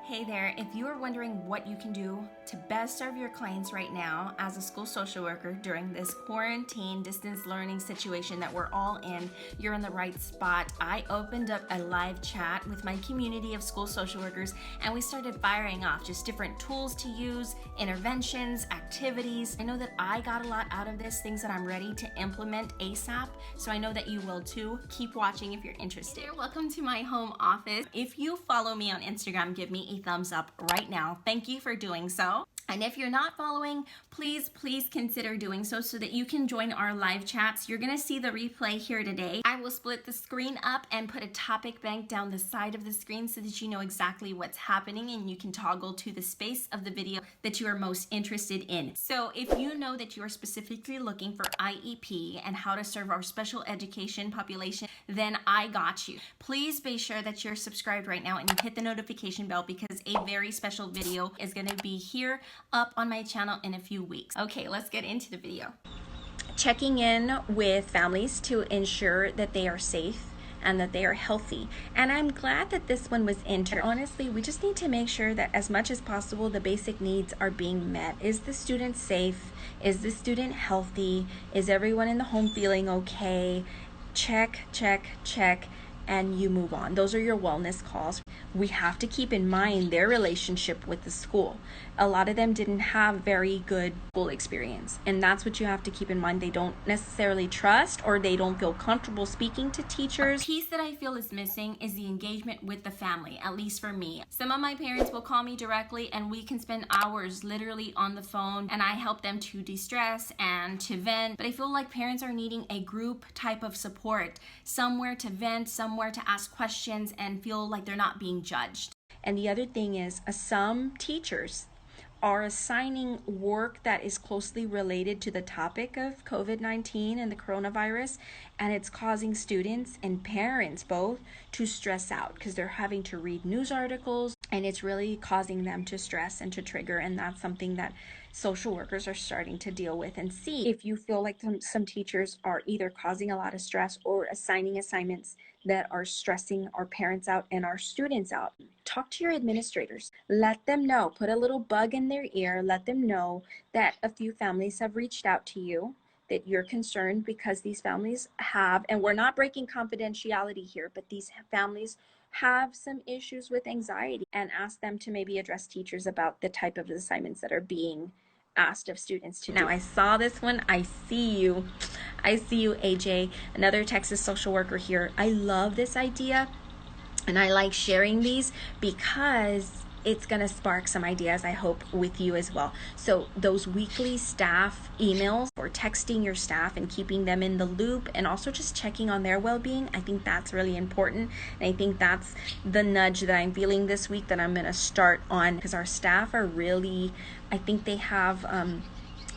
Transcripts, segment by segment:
Hey there, if you are wondering what you can do to best serve your clients right now as a school social worker during this quarantine distance learning situation that we're all in, you're in the right spot. I opened up a live chat with my community of school social workers and we started firing off just different tools to use, interventions, activities. I know that I got a lot out of this, things that I'm ready to implement ASAP, so I know that you will too. Keep watching if you're interested. Welcome to my home office. If you follow me on Instagram, give me a thumbs up right now. Thank you for doing so. And if you're not following, please consider doing so that you can join our live chats. You're gonna see the replay here today. I will split the screen up and put a topic bank down the side of the screen so that you know exactly what's happening and you can toggle to the space of the video that you are most interested in. So if you know that you are specifically looking for IEP and how to serve our special education population, then I got you. Please be sure that you're subscribed right now and you hit the notification bell because a very special video is gonna be here up on my channel in a few weeks. Okay, let's get into the video. Checking in with families to ensure that they are safe and that they are healthy. And I'm glad that this one was entered. Honestly, we just need to make sure that as much as possible, the basic needs are being met. Is the student safe? Is the student healthy? Is everyone in the home feeling okay? Check, and you move on. Those are your wellness calls. We have to keep in mind their relationship with the school. A lot of them didn't have very good school experience, and that's what you have to keep in mind. They don't necessarily trust or they don't feel comfortable speaking to teachers. A piece that I feel is missing is the engagement with the family, at least for me. Some of my parents will call me directly and we can spend hours literally on the phone and I help them to de-stress and to vent, but I feel like parents are needing a group type of support, somewhere to vent, somewhere to ask questions and feel like they're not being judged. And the other thing is some teachers are assigning work that is closely related to the topic of COVID-19 and the coronavirus, and it's causing students and parents both to stress out because they're having to read news articles and it's really causing them to stress and to trigger, and that's something that social workers are starting to deal with and see. If you feel like some teachers are either causing a lot of stress or assigning assignments that are stressing our parents out and our students out, talk to your administrators. Let them know, put a little bug in their ear, let them know that a few families have reached out to you, that you're concerned because these families have, and we're not breaking confidentiality here, but these families have some issues with anxiety, and ask them to maybe address teachers about the type of assignments that are being asked of students to do. Now I saw this one. I see you, AJ, another Texas social worker here. I love this idea and I like sharing these because it's going to spark some ideas, I hope, with you as well. So those weekly staff emails or texting your staff and keeping them in the loop and also just checking on their well-being, I think that's really important. And I think that's the nudge that I'm feeling this week that I'm going to start on, because our staff are really, I think they have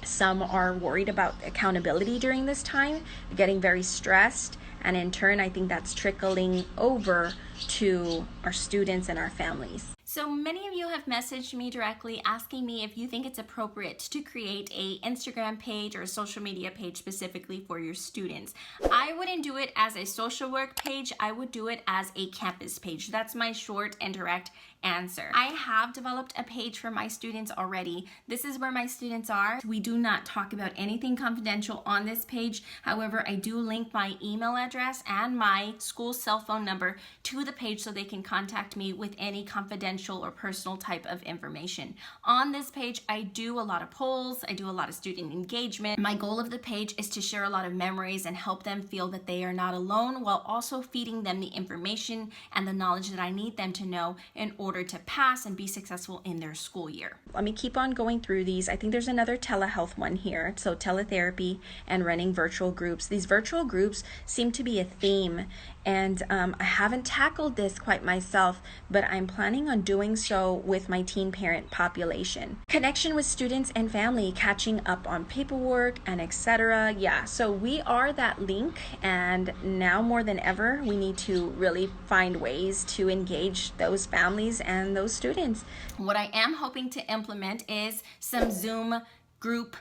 some are worried about accountability during this time, getting very stressed, and in turn I think that's trickling over to our students and our families. So many of you have messaged me directly asking me if you think it's appropriate to create a Instagram page or a social media page specifically for your students. I wouldn't do it as a social work page. I would do it as a campus page. That's my short and direct answer. I have developed a page for my students already. This is where my students are. We do not talk about anything confidential on this page. However, I do link my email address and my school cell phone number to the page so they can contact me with any confidential or personal type of information. On this page, I do a lot of polls. I do a lot of student engagement. My goal of the page is to share a lot of memories and help them feel that they are not alone, while also feeding them the information and the knowledge that I need them to know in order to pass and be successful in their school year. Let me keep on going through these. I think there's another telehealth one here. So teletherapy and running virtual groups. These virtual groups seem to be a theme, and I haven't tackled this quite myself, but I'm planning on doing so with my teen parent population. Connection with students and family, catching up on paperwork and etc. Yeah, so we are that link, and now more than ever we need to really find ways to engage those families and those students. What I am hoping to implement is some Zoom group.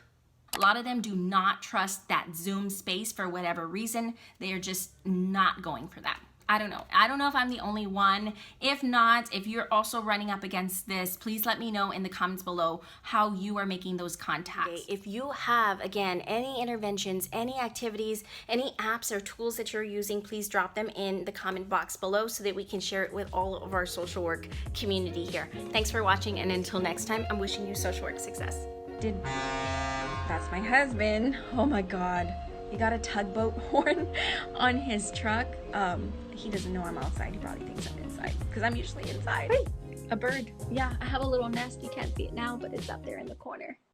A lot of them do not trust that Zoom space for whatever reason. They are just not going for that. I don't know if I'm the only one. If not, if you're also running up against this, please let me know in the comments below how you are making those contacts. If you have, again, any interventions, any activities, any apps or tools that you're using, please drop them in the comment box below so that we can share it with all of our social work community here. Thanks for watching, and until next time, I'm wishing you social work success. That's my husband. Oh my God. He got a tugboat horn on his truck. He doesn't know I'm outside. He probably thinks I'm inside because I'm usually inside. Hey, a bird. Yeah, I have a little nest. You can't see it now, but it's up there in the corner.